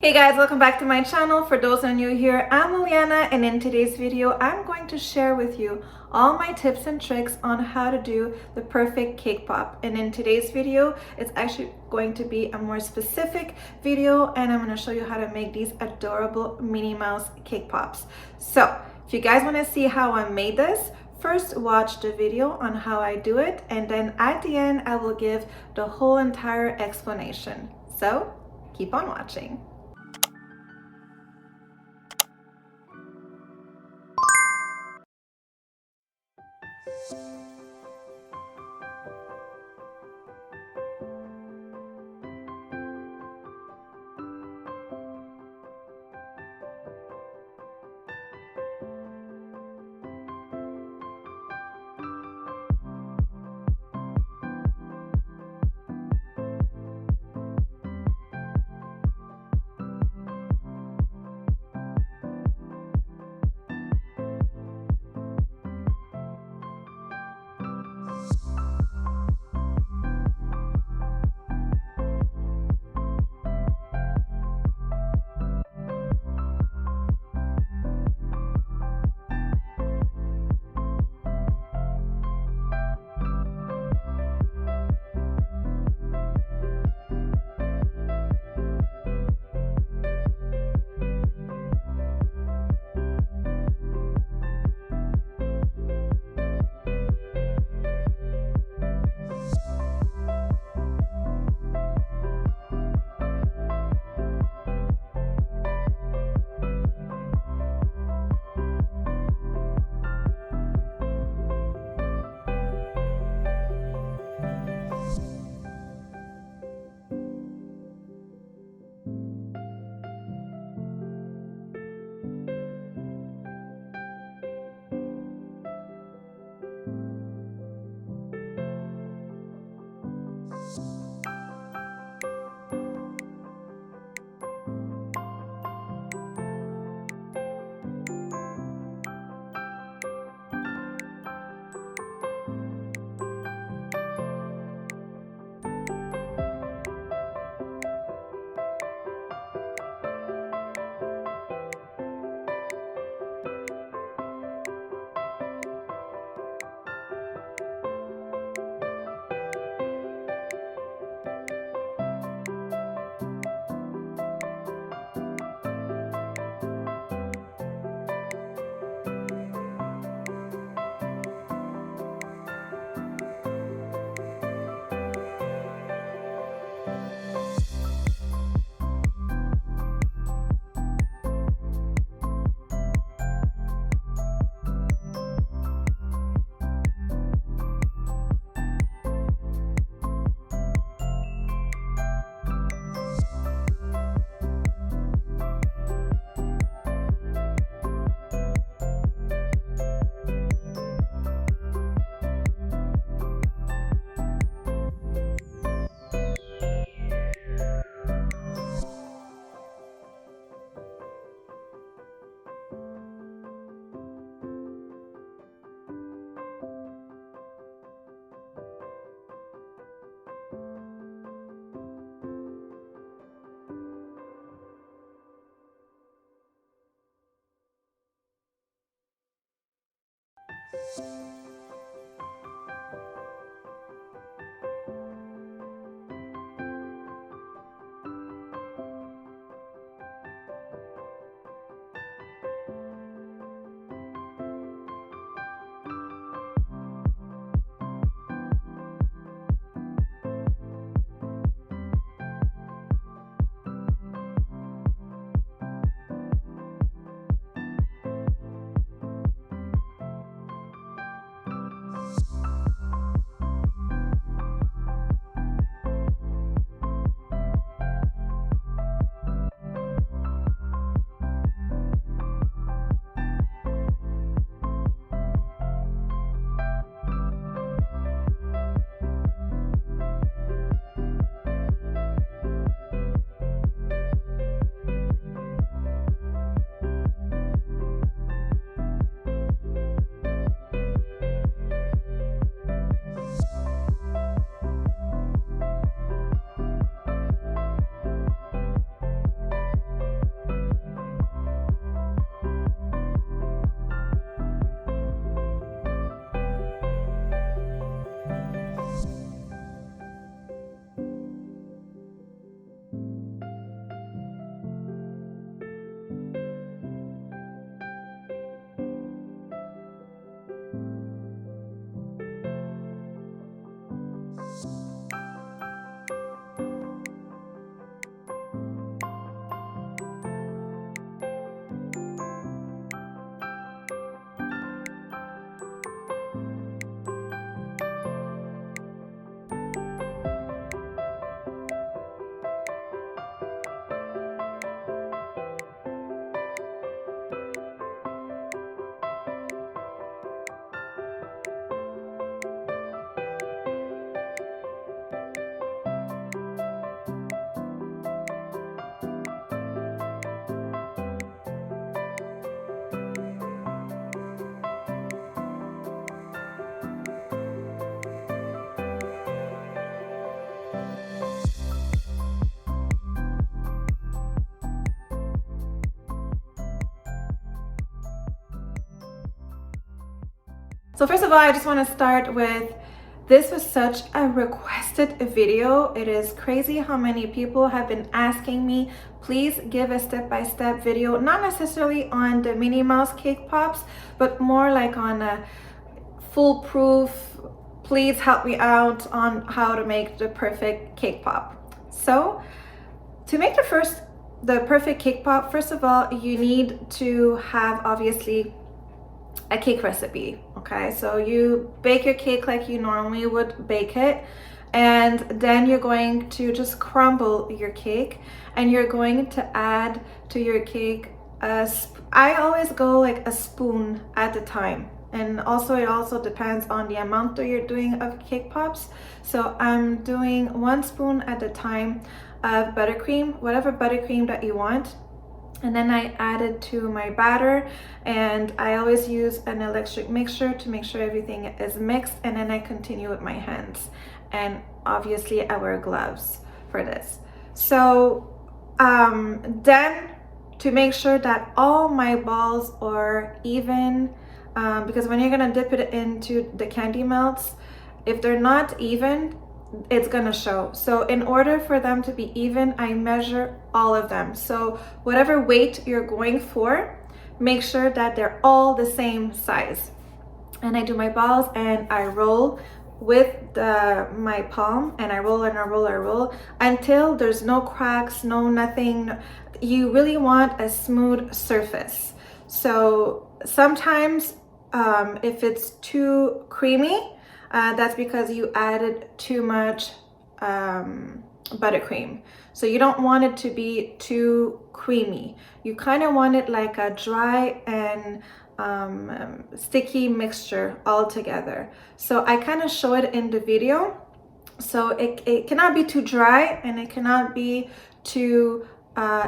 Hey guys, welcome back to my channel. For those who are new here, I'm Liliana, and in today's video I'm going to share with you all my tips and tricks on how to do the perfect cake pop. And in today's video, it's actually going to be a more specific video, and I'm going to show you how to make these adorable Minnie Mouse cake pops. So if you guys want to see how I made this, first watch the video on how I do it, and then at the end I will give the whole entire explanation. So keep on watching. So first of all, I just want to start with, this was such a requested video. It is crazy how many people have been asking me, please give a step-by-step video, not necessarily on the Minnie Mouse cake pops, but more like on a foolproof, please help me out on how to make the perfect cake pop. So to make the perfect cake pop, first of all, you need to have obviously a cake recipe. Okay, so you bake your cake like you normally would bake it, and then you're going to just crumble your cake, and you're going to add to your cake I always go like a spoon at a time, and also it also depends on the amount that you're doing of cake pops. So I'm doing 1 spoon at a time of buttercream, whatever buttercream that you want. And then I add it to my batter, and I always use an electric mixer to make sure everything is mixed, and then I continue with my hands. And obviously I wear gloves for this. So then to make sure that all my balls are even, because when you're gonna dip it into the candy melts, if they're not even, it's gonna show. So in order for them to be even, I measure all of them. So whatever weight you're going for, make sure that they're all the same size. And I do my balls and I roll with my palm, and I roll and I roll, I roll until there's no cracks, no nothing. You really want a smooth surface. So sometimes if it's too creamy, that's because you added too much buttercream. So you don't want it to be too creamy. You kind of want it like a dry and sticky mixture all together. So I kind of show it in the video. So it cannot be too dry, and it cannot be too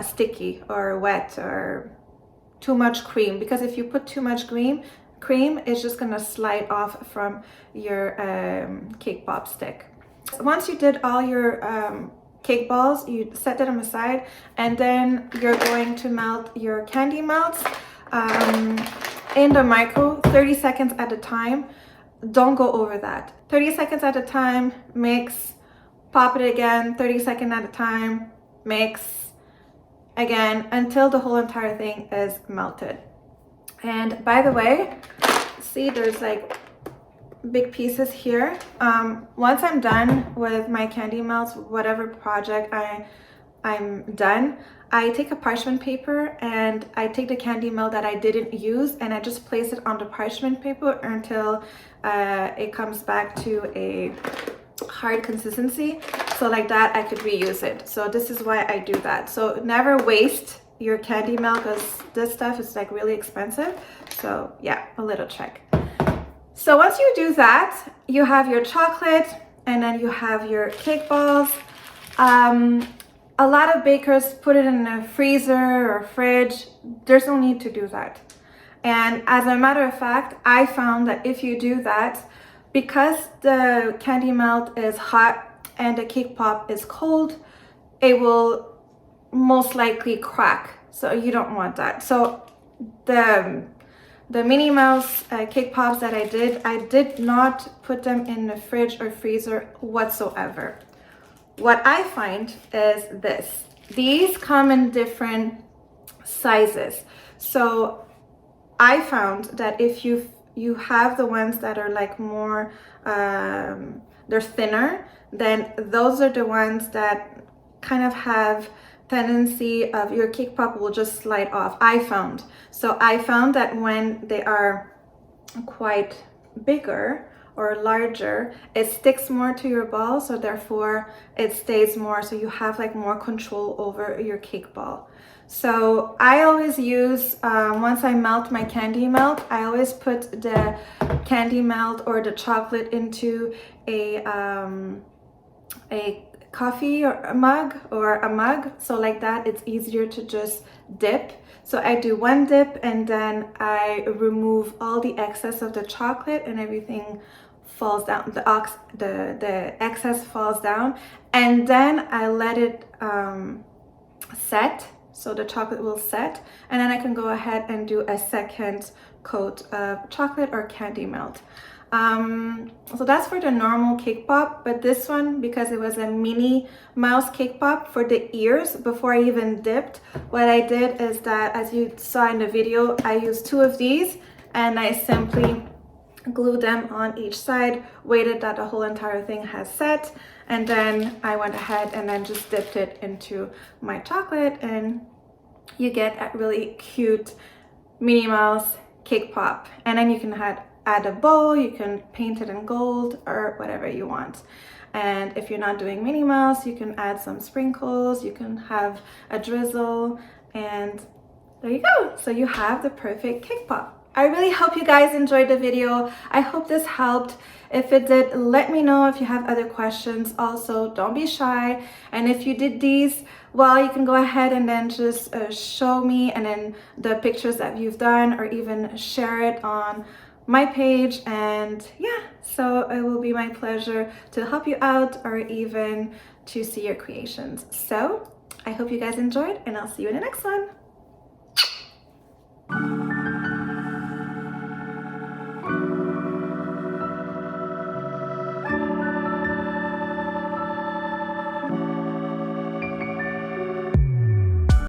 sticky or wet or too much cream, because if you put too much cream, is just gonna slide off from your cake pop stick. Once you did all your cake balls, you set them aside, and then you're going to melt your candy melts in the micro 30 seconds at a time. Don't go over that. 30 seconds at a time, mix, pop it again, 30 seconds at a time, mix again until the whole entire thing is melted. And by the way, see there's like big pieces here. Once I'm done with my candy melts, whatever project I'm done, I take a parchment paper and I take the candy melt that I didn't use, and I just place it on the parchment paper until it comes back to a hard consistency. So like that I could reuse it. So this is why I do that. So never waste your candy melt, because this stuff is like really expensive. So yeah, a little trick. So once you do that, you have your chocolate, and then you have your cake balls. A lot of bakers put it in a freezer or fridge. There's no need to do that. And as a matter of fact, I found that if you do that, because the candy melt is hot and the cake pop is cold, it will most likely crack. So you don't want that. So the Minnie Mouse cake pops that I did not put them in the fridge or freezer whatsoever. What I find is this. These come in different sizes. So I found that if you have the ones that are like more, they're thinner, then those are the ones that kind of have tendency of your cake pop will just slide off, I found. So I found that when they are quite bigger or larger, it sticks more to your ball, so therefore it stays more, so you have like more control over your cake ball. So I always use, once I melt my candy melt, I always put the candy melt or the chocolate into a coffee or a mug, so like that it's easier to just dip. So I do one dip, and then I remove all the excess of the chocolate, and everything falls down, the excess falls down, and then I let it set. so the chocolate will set, and then I can go ahead and do a second coat of chocolate or candy melt. So that's for the normal cake pop, but this one, because it was a Minnie mouse cake pop, for the ears, before I even dipped, what I did is that, as you saw in the video, I used 2 of these and I simply glued them on each side, waited that the whole entire thing has set, and then I went ahead and then just dipped it into my chocolate, and you get a really cute Minnie Mouse cake pop. And then you can add a bow, you can paint it in gold or whatever you want. And if you're not doing Minnie Mouse, you can add some sprinkles, you can have a drizzle, and there you go. So you have the perfect cake pop. I really hope you guys enjoyed the video. I hope this helped. If it did, let me know if you have other questions. Also, don't be shy. And if you did these, well, you can go ahead and then just show me, and then the pictures that you've done, or even share it on my page. And yeah, so it will be my pleasure to help you out, or even to see your creations. So I hope you guys enjoyed, and I'll see you in the next one.